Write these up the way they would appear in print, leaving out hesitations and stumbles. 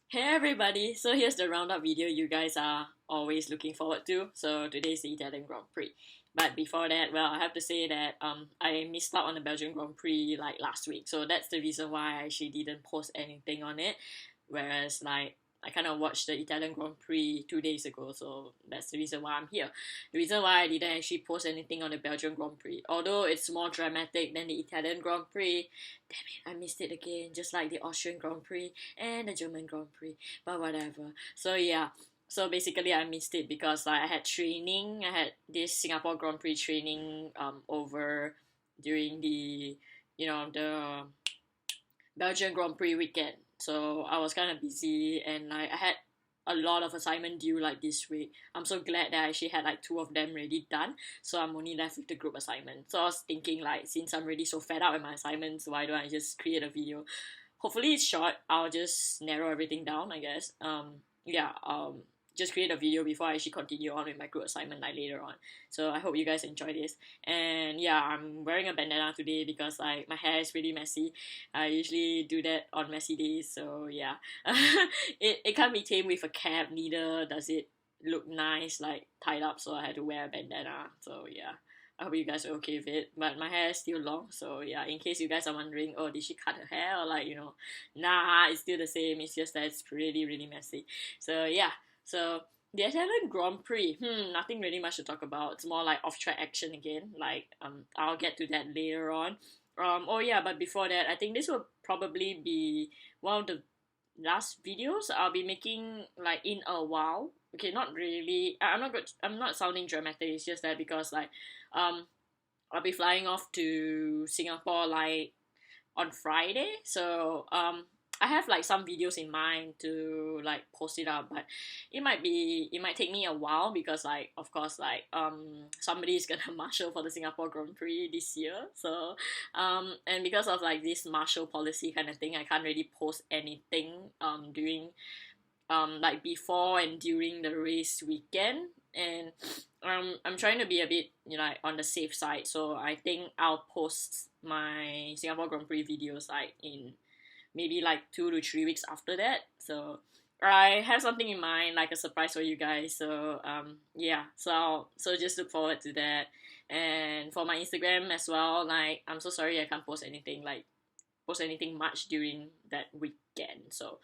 Hey everybody, so here's the roundup video you guys are always looking forward to. So today's the Italian Grand Prix. But before that, well, I have to say that I missed out on the Belgian Grand Prix like last week. So that's the reason why I actually didn't post anything on it. Whereas like I kind of watched the Italian Grand Prix 2 days ago, so that's the reason why I'm here. The reason why I didn't actually post anything on the Belgian Grand Prix, although it's more dramatic than the Italian Grand Prix, damn it, I missed it again, just like the Austrian Grand Prix and the German Grand Prix, but whatever. So yeah, so basically I missed it because like, I had training, I had this Singapore Grand Prix training over during the Belgian Grand Prix weekend. So I was kind of busy and like I had a lot of assignment due like this week. I'm so glad that I actually had like two of them already done. So I'm only left with the group assignment. So I was thinking like since I'm already so fed up with my assignments, why don't I just create a video? Hopefully it's short. I'll just narrow everything down, I guess. Yeah, just create a video before I actually continue on with my group assignment like later on. So I hope you guys enjoy this. And yeah, I'm wearing a bandana today because like my hair is really messy. I usually do that on messy days, so yeah. it can't be tamed with a cap, neither does it look nice like tied up, so I had to wear a bandana. So yeah. I hope you guys are okay with it. But my hair is still long, so yeah, in case you guys are wondering, oh, did she cut her hair? Or like, nah, it's still the same. It's just that it's really, really messy. So yeah, so the Italian Grand Prix, nothing really much to talk about. It's more like off-track action again. Like, I'll get to that later on. Oh yeah, but before that, I think this will probably be one of the last videos I'll be making like in a while. Okay, not really. I'm not good. I'm not sounding dramatic. It's just that because like, I'll be flying off to Singapore like on Friday. So I have like some videos in mind to like post it up, but it might take me a while because like of course like somebody is gonna marshal for the Singapore Grand Prix this year. So and because of like this marshal policy kind of thing, I can't really post anything during like before and during the race weekend. And I'm trying to be a bit like on the safe side, so I think I'll post my Singapore Grand Prix videos like in maybe like 2 to 3 weeks after that. So I have something in mind, like a surprise for you guys. So yeah, so just look forward to that. And for my Instagram as well, like I'm so sorry I can't post anything much during that weekend. So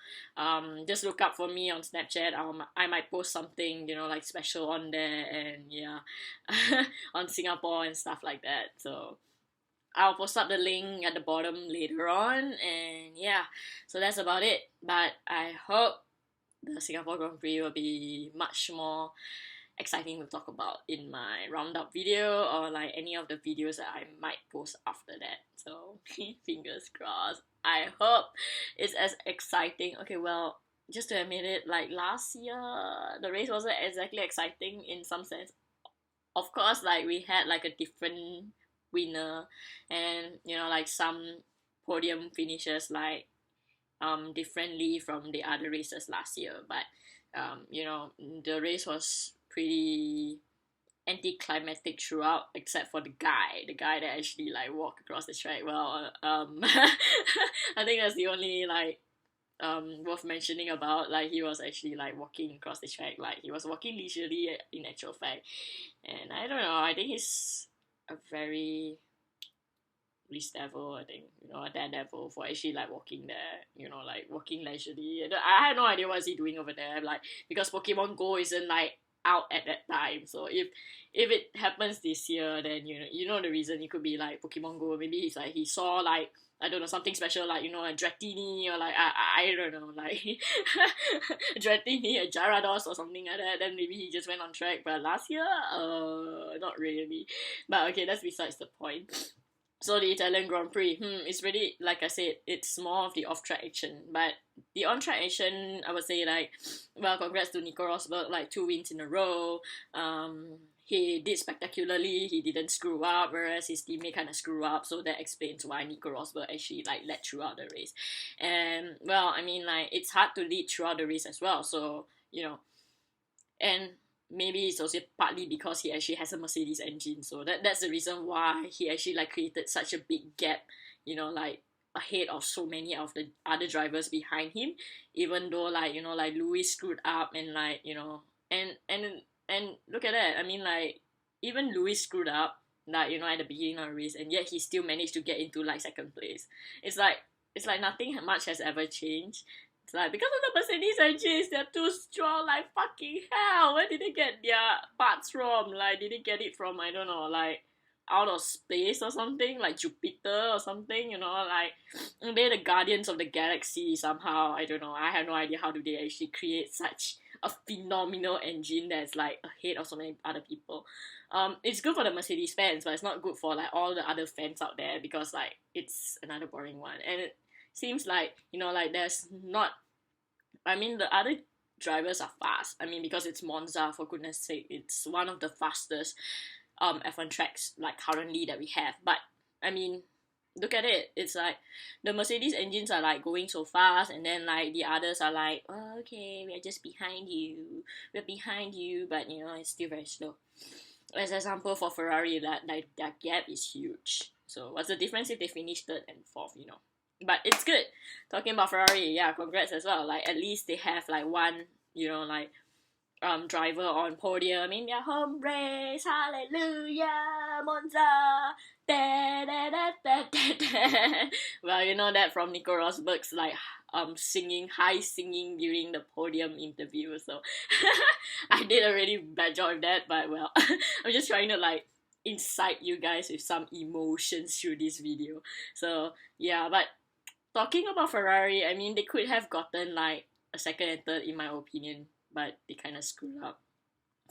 just look up for me on Snapchat. I might post something, like special on there, and yeah, on Singapore and stuff like that. So I'll post up the link at the bottom later on, and yeah, so that's about it. But I hope the Singapore Grand Prix will be much more exciting to talk about in my roundup video or like any of the videos that I might post after that. So fingers crossed. I hope it's as exciting. Okay, well, just to admit it, like last year the race wasn't exactly exciting in some sense. Of course, like we had like a different winner, and like some podium finishes like differently from the other races last year. But the race was pretty anticlimactic throughout, except for the guy that actually like walked across the track. Well, I think that's the only like worth mentioning about. Like he was actually like walking across the track, like he was walking leisurely in actual fact. And I don't know, I think he's a very least devil, I think, a daredevil for actually like walking there, like walking leisurely. I had no idea what is he doing over there, like because Pokemon Go isn't like out at that time. So if it happens this year, then you know the reason. It could be like Pokemon Go. Maybe he's like he saw like, I don't know, something special, like a Dratini, or like I don't know, like Dratini, a Gyarados or something like that. Then maybe he just went on track. But last year, not really. But okay, that's besides the point. So the Italian Grand Prix, it's really, like I said, it's more of the off-track action. But the on-track action, I would say like, well, congrats to Nico Rosberg, like 2 wins in a row. He did spectacularly. He didn't screw up, whereas his teammate kind of screw up. So that explains why Nico Rosberg actually like led throughout the race. And well, I mean like it's hard to lead throughout the race as well. So and maybe it's also partly because he actually has a Mercedes engine, so that's the reason why he actually like created such a big gap, like ahead of so many of the other drivers behind him, even though like like Lewis screwed up and like and look at that. I mean like even Lewis screwed up like at the beginning of the race, and yet he still managed to get into like second place. It's like nothing much has ever changed. It's like because of the Mercedes engines, they're too strong. Like fucking hell, where did they get their parts from? Like did they get it from, I don't know, like out of space or something, like Jupiter or something, like they're the guardians of the galaxy somehow. I don't know, I have no idea how do they actually create such a phenomenal engine that's like ahead of so many other people. It's good for the Mercedes fans, but it's not good for like all the other fans out there, because like it's another boring one. And it seems like like there's not, I mean the other drivers are fast. I mean because it's Monza, for goodness sake, it's one of the fastest F1 tracks like currently that we have. But I mean look at it, it's like the Mercedes engines are like going so fast, and then like the others are like, oh, okay, we're just behind you, but it's still very slow. As an example for Ferrari, that like their gap is huge. So what's the difference if they finish third and fourth, but it's good. Talking about Ferrari, yeah, congrats as well. Like at least they have like one like driver on podium in their home race. Hallelujah, Monza. Da, da, da, da, da, da. Well, you know that from Nico Rosberg's like high singing during the podium interview. So I did a really bad job of that, but well, I'm just trying to like incite you guys with some emotions through this video. So yeah, but talking about Ferrari, I mean they could have gotten like a second and third in my opinion, but they kind of screwed up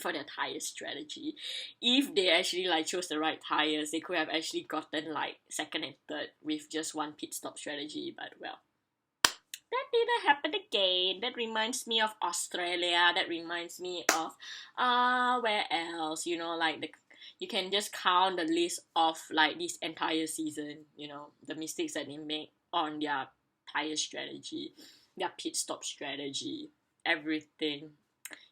for their tire strategy. If they actually like chose the right tires, they could have actually gotten like second and third with just one pit stop strategy. But well, that didn't happen again. That reminds me of Australia. That reminds me of where else? Like you can just count the list of like this entire season. The mistakes that they make on their tire strategy, their pit stop strategy, everything.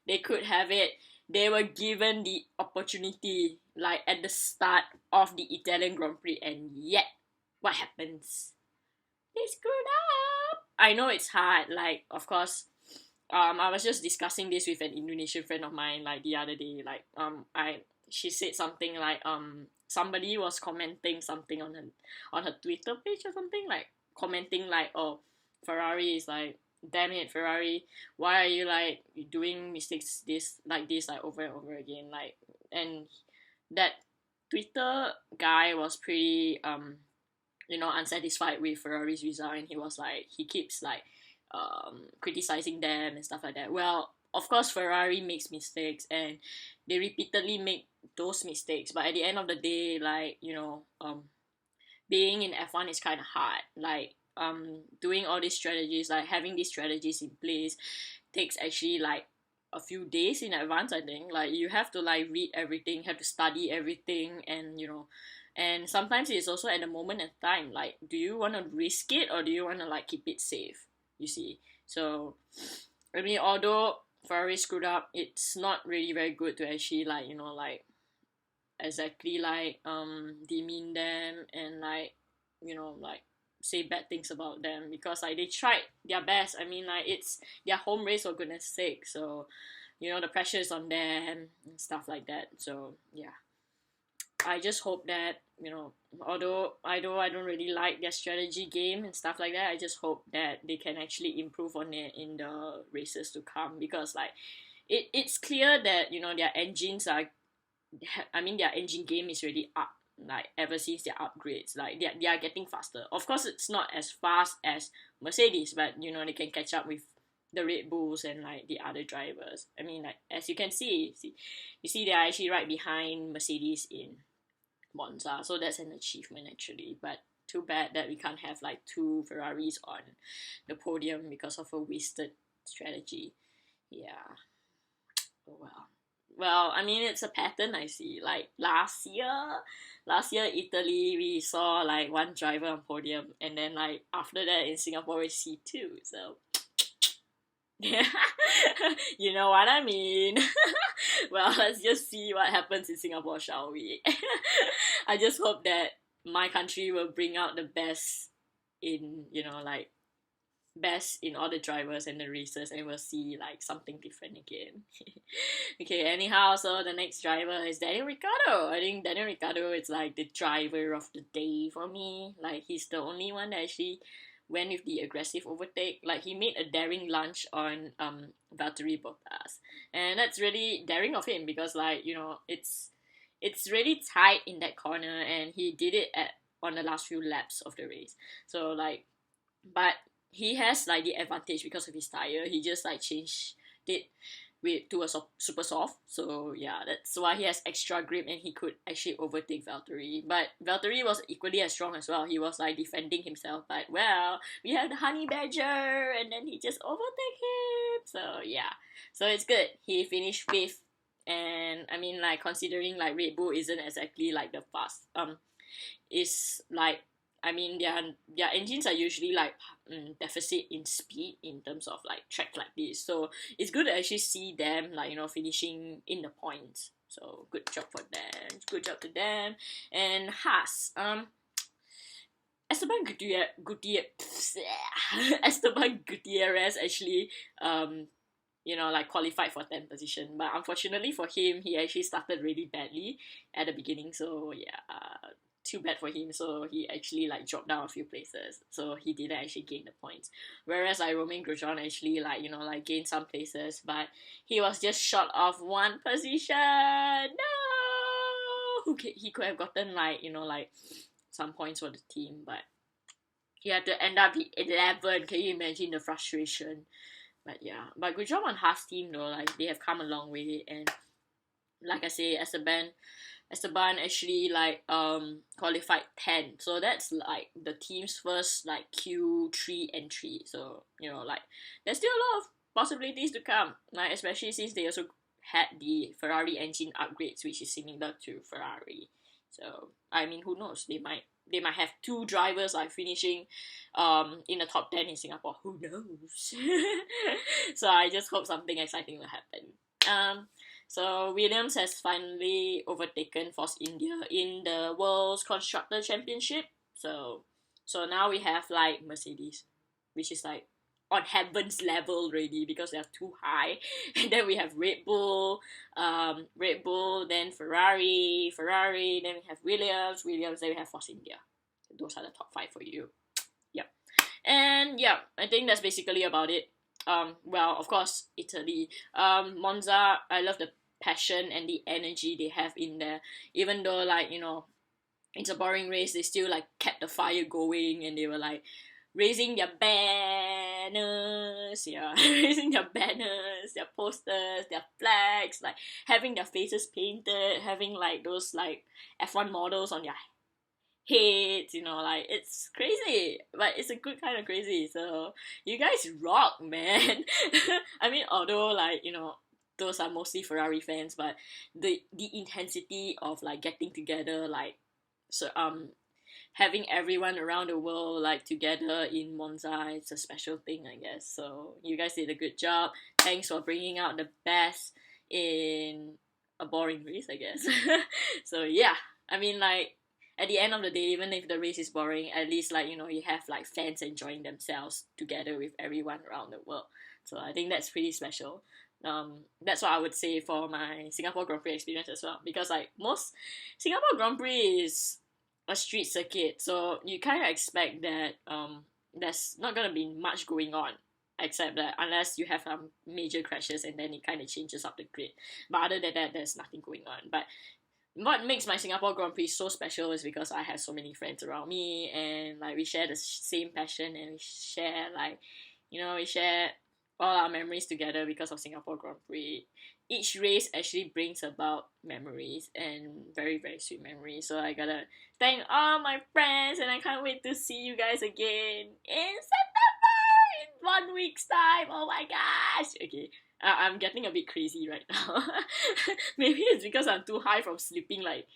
They could have it. They were given the opportunity like at the start of the Italian Grand Prix, and yet what happens? They screwed up. I know it's hard, like of course I was just discussing this with an Indonesian friend of mine like the other day. Like she said something like somebody was commenting something on her Twitter page or something, like commenting like, oh, Ferrari is like, damn it, Ferrari, why are you like doing mistakes like over and over again? Like, and that Twitter guy was pretty unsatisfied with Ferrari's result, and he was like, he keeps like criticizing them and stuff like that. Well, of course Ferrari makes mistakes and they repeatedly make those mistakes, but at the end of the day, like being in F1 is kind of hard. Like doing all these strategies, like having these strategies in place takes actually like a few days in advance. I think like you have to like read everything, have to study everything, and and sometimes it's also at the moment in time, like do you want to risk it or do you want to like keep it safe, you see. So I mean although Ferrari screwed up, it's not really very good to actually like like exactly like demean them and like like say bad things about them, because like they tried their best. I mean like it's their home race, for goodness sake, so the pressure is on them and stuff like that. So yeah, I just hope that although I don't really like their strategy game and stuff like that, I just hope that they can actually improve on it in the races to come, because like it's clear that their engines are, I mean their engine game is really up, like ever since their upgrades. Like they are getting faster. Of course it's not as fast as Mercedes, but they can catch up with the Red Bulls and like the other drivers. I mean like as you can see they are actually right behind Mercedes in Monza, so that's an achievement actually. But too bad that we can't have like two Ferraris on the podium because of a wasted strategy. Yeah, oh well, I mean it's a pattern I see. Like last year Italy, we saw like one driver on podium, and then like after that in Singapore we see two. So yeah, you know what I mean. Well, let's just see what happens in Singapore, shall we? I just hope that my country will bring out the best in, like best in all the drivers and the races, and we'll see like something different again. Okay, anyhow, so the next driver is Daniel Ricciardo. I think Daniel Ricciardo is like the driver of the day for me. Like, he's the only one that actually went with the aggressive overtake. Like, he made a daring lunge on Valtteri Bottas, and that's really daring of him because, like, it's really tight in that corner, and he did it on the last few laps of the race. So like, but he has like the advantage because of his tire. He just like changed it to a super soft. So yeah, that's why he has extra grip and he could actually overtake Valtteri. But Valtteri was equally as strong as well. He was like defending himself, but well, we have the honey badger, and then he just overtake him. So yeah, so it's good. He finished fifth, and I mean, like, considering like Red Bull isn't exactly like the fast is like, I mean, their engines are usually like deficit in speed in terms of like track like this. So it's good to actually see them like, finishing in the points. So good job for them. Good job to them. And Haas, Esteban Esteban Gutierrez actually like qualified for 10th position, but unfortunately for him, he actually started really badly at the beginning. So yeah, too bad for him. So he actually like dropped down a few places, so he didn't actually gain the points. Whereas like Romain Grosjean actually like gained some places, but he was just short of one position. No, he could have gotten like like some points for the team, but he had to end up the 11. Can you imagine the frustration? But yeah, but good job on Haas team though. Like, they have come a long way, and like I say, Esteban actually like qualified 10. So that's like the team's first like Q3 entry. So like, there's still a lot of possibilities to come. Like, especially since they also had the Ferrari engine upgrades, which is similar to Ferrari. So I mean, who knows? They might have two drivers like finishing in the top 10 in Singapore. Who knows? So I just hope something exciting will happen. So Williams has finally overtaken Force India in the World's Constructor Championship. So now we have like Mercedes, which is like on heaven's level already because they are too high. And then we have Red Bull, then Ferrari, then we have Williams, then we have Force India. Those are the top 5 for you. Yep. And yeah, I think that's basically about it. Well, of course, Italy. Monza, I love the passion and the energy they have in there. Even though like, it's a boring race, they still like kept the fire going, and they were like raising their banners, raising their banners, their posters, their flags, like having their faces painted, having like those like F1 models on their heads, like, it's crazy, but it's a good kind of crazy. So you guys rock, man. I mean, although like, those are mostly Ferrari fans, but the intensity of like getting together, like, so having everyone around the world like together in Monza, it's a special thing, I guess. So you guys did a good job. Thanks for bringing out the best in a boring race, I guess. So yeah, I mean, like, at the end of the day, even if the race is boring, at least like, you have like fans enjoying themselves together with everyone around the world. So I think that's pretty special. That's what I would say for my Singapore Grand Prix experience as well, because like most Singapore Grand Prix is a street circuit, so you kind of expect that there's not gonna be much going on, except that unless you have major crashes, and then it kind of changes up the grid. But other than that, there's nothing going on. But what makes my Singapore Grand Prix so special is because I have so many friends around me, and like we share the same passion, and we share like, we share all our memories together because of Singapore Grand Prix. Each race actually brings about memories, and very, very sweet memories. So I gotta thank all my friends, and I can't wait to see you guys again in September, in 1 week's time. Oh my gosh. Okay, I'm getting a bit crazy right now. Maybe it's because I'm too high from sleeping like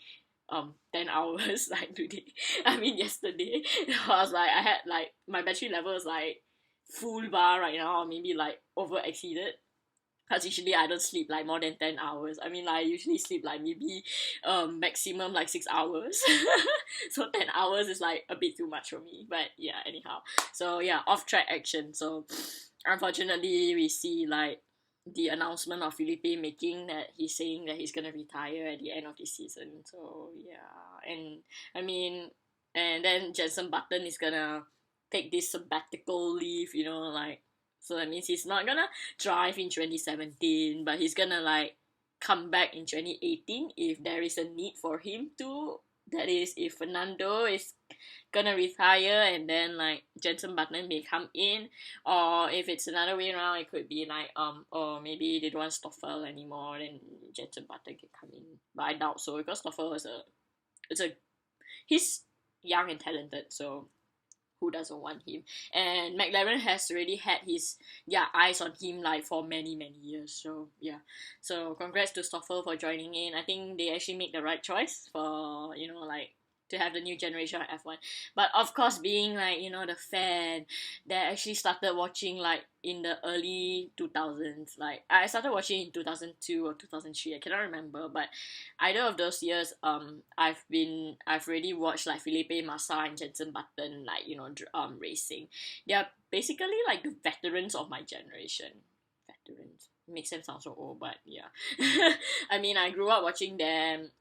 10 hours like today. I mean, yesterday. I was like, I had like, my battery level is like full bar right now, or maybe like over exceeded. Because usually I don't sleep like more than 10 hours. I mean, like, I usually sleep like maybe maximum like 6 hours. So 10 hours is like a bit too much for me. But yeah, anyhow. So yeah, off track action. So unfortunately, we see like the announcement of Felipe making that he's saying that he's gonna retire at the end of this season. So yeah, and I mean, and then Jenson Button is gonna take this sabbatical leave, like, so that means he's not gonna drive in 2017, but he's gonna like come back in 2018 if there is a need for him to. That is, if Fernando is gonna retire and then like Jenson Button may come in, or if it's another way around, it could be like or maybe they don't want Stoffel anymore, then Jenson Button can come in. But I doubt so because Stoffel is he's young and talented, so who doesn't want him? And McLaren has already had their eyes on him like for many years. So yeah, so congrats to Stoffel for joining in. I think they actually made the right choice for like to have the new generation of F1. But of course, being like the fan that actually started watching like in the early 2000s, like I started watching in 2002 or 2003, I cannot remember, but either of those years, I've already watched like Felipe Massa and Jenson Button, like racing. They are basically like the veterans of my generation. Veterans makes them sound so old, but yeah. I mean, I grew up watching them.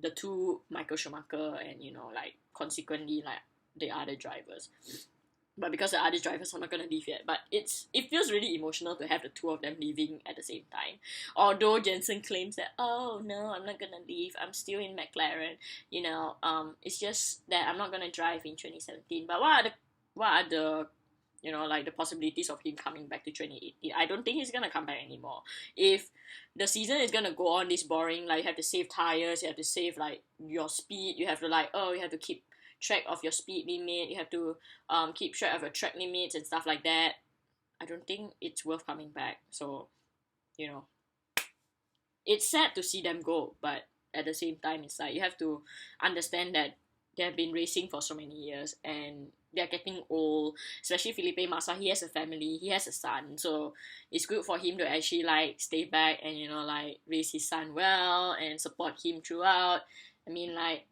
The two, Michael Schumacher and like consequently like the other drivers. But because the other drivers are not gonna leave yet, but it feels really emotional to have the two of them leaving at the same time. Although Jensen claims that, oh no, I'm not gonna leave, I'm still in McLaren. It's just that I'm not gonna drive in 2017. But what are the like the possibilities of him coming back to 2018? I don't think he's gonna come back anymore. If the season is gonna go on this boring, like you have to save tires, you have to save like your speed, you have to you have to keep track of your speed limit, you have to keep track of your track limits and stuff like that. I don't think it's worth coming back. So it's sad to see them go, but at the same time, it's like you have to understand that they have been racing for so many years and they're getting old. Especially Felipe Massa, he has a family, he has a son, so it's good for him to actually like stay back and like raise his son well and support him throughout. I mean, like,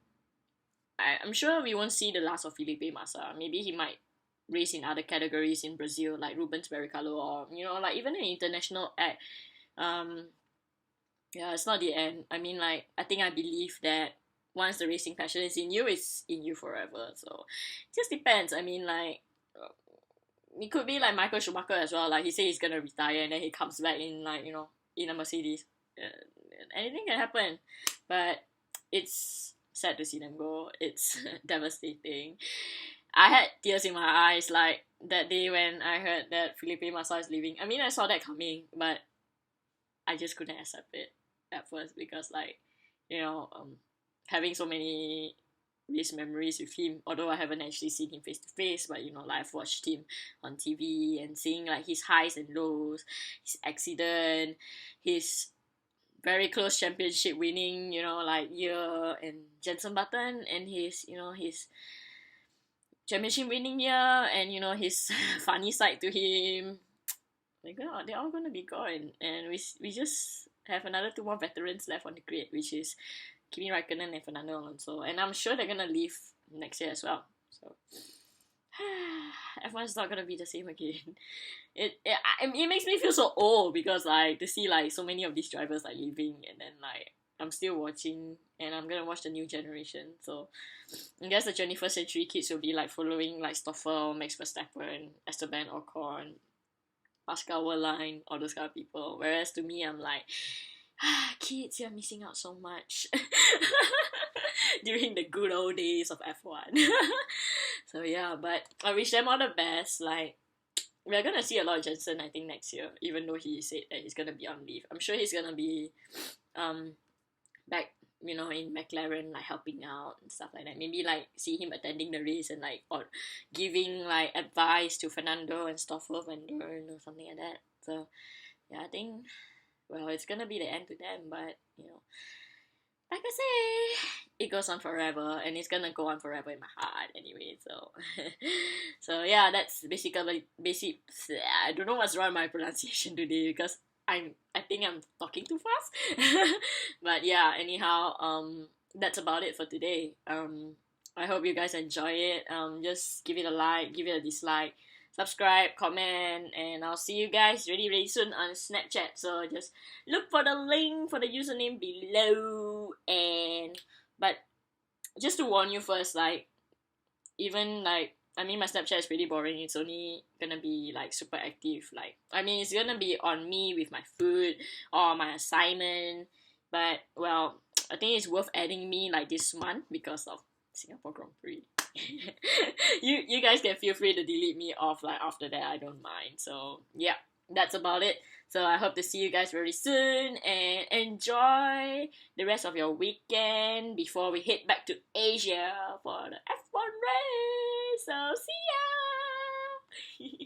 I'm sure we won't see the last of Felipe Massa. Maybe he might race in other categories in Brazil, like Rubens Barrichello, or like even an international act. Um, yeah, it's not the end. I mean, like, I believe that once the racing passion is in you, it's in you forever. So it just depends. I mean, like, it could be like Michael Schumacher as well. Like, he says he's gonna retire and then he comes back in like in a Mercedes. Anything can happen, but it's sad to see them go. It's devastating. I had tears in my eyes like that day when I heard that Felipe Massa is leaving. I mean, I saw that coming, but I just couldn't accept it at first because like having so many these memories with him, although I haven't actually seen him face to face, but like I've watched him on TV and seeing like his highs and lows, his accident, his very close championship winning like year, and Jenson Button and his championship winning year, and his funny side to him. They're all gonna be gone, and we just have another two more veterans left on the grid, which is Kimi Raikkonen and Fernando Alonso, and I'm sure they're gonna leave next year as well. So F1's not gonna be the same again. It makes me feel so old because like to see like so many of these drivers like leaving, and then like I'm still watching, and I'm gonna watch the new generation. So I guess the 21st century kids will be like following like Stoffel, Max Verstappen, Esteban Ocon, Pascal Wehrlein, all those kind of people. Whereas to me, I'm like, kids, you're missing out so much during the good old days of F1. So yeah, but I wish them all the best. Like, we're gonna see a lot of Jensen, I think, next year, even though he said that he's gonna be on leave. I'm sure he's gonna be back in McLaren, like helping out and stuff like that. Maybe like see him attending the race and like or giving like advice to Fernando and Stoffel and Dern or something like that. So yeah, I think it's gonna be the end to them, but like I say, it goes on forever, and it's gonna go on forever in my heart anyway. So so yeah, that's basically basic. I don't know what's wrong with my pronunciation today because I think I'm talking too fast. But yeah, anyhow, that's about it for today. I hope you guys enjoy it. Just give it a like, give it a dislike, subscribe, comment, and I'll see you guys really really soon on Snapchat. So just look for the link for the username below. And but just to warn you first, like, even like, I mean, my Snapchat is pretty boring. It's only gonna be like super active. Like, I mean, it's gonna be on me with my food or my assignment. But well, I think it's worth adding me like this month because of Singapore Grand Prix. You guys can feel free to delete me off like after that. I don't mind. So yeah, that's about it. So I hope to see you guys very soon and enjoy the rest of your weekend before we head back to Asia for the F1 race. So see ya.